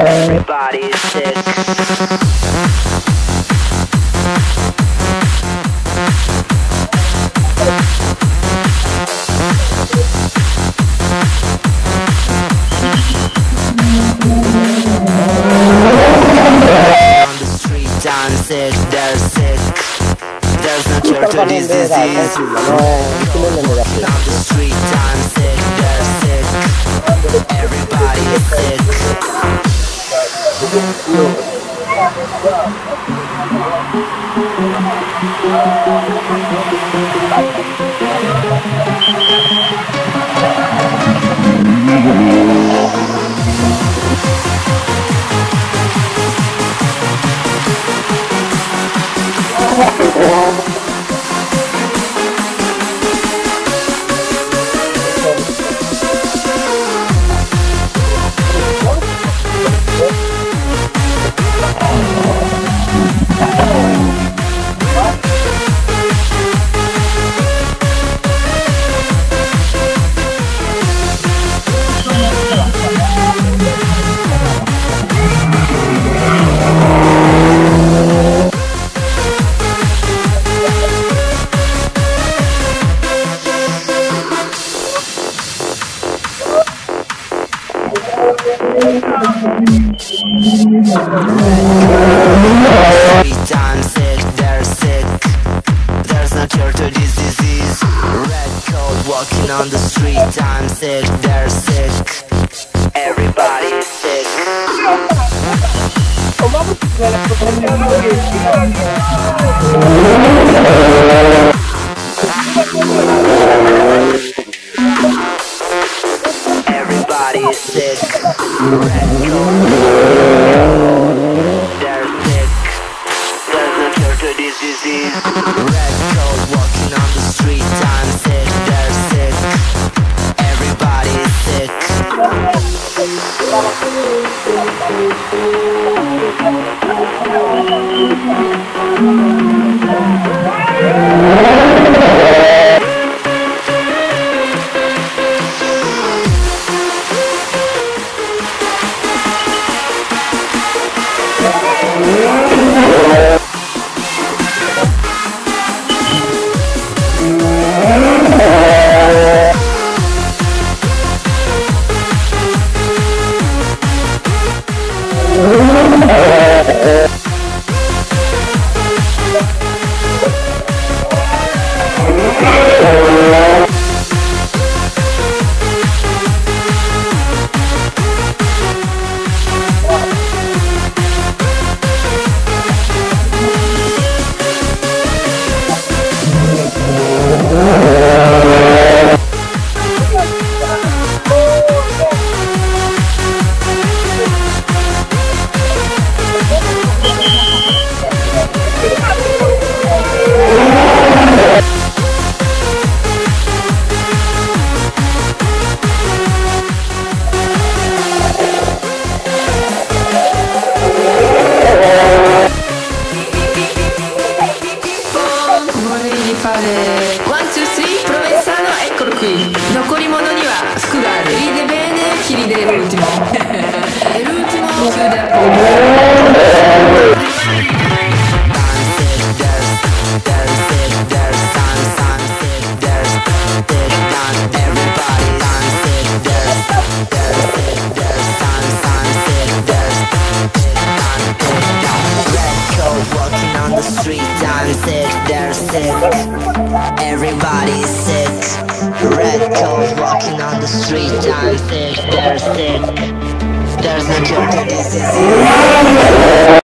Everybody's sick. I'm sick, they're sick. There's no cure to this disease. Walking on the street, I'm sick, they're sick. Everybody is sick. I'm sick, they're sick. There's no cure to this disease. Red coat walking on the street, I'm sick, they're sick. Everybody is sick. Everybody is sick. Red coat. They're sick. There's no cure to this disease. Red coat walking on the street. I'm sick. They're sick. Everybody is sick. Everybody's sick. Red coat walking on the street. I'm sick, they're sick. There's no cure to this disease.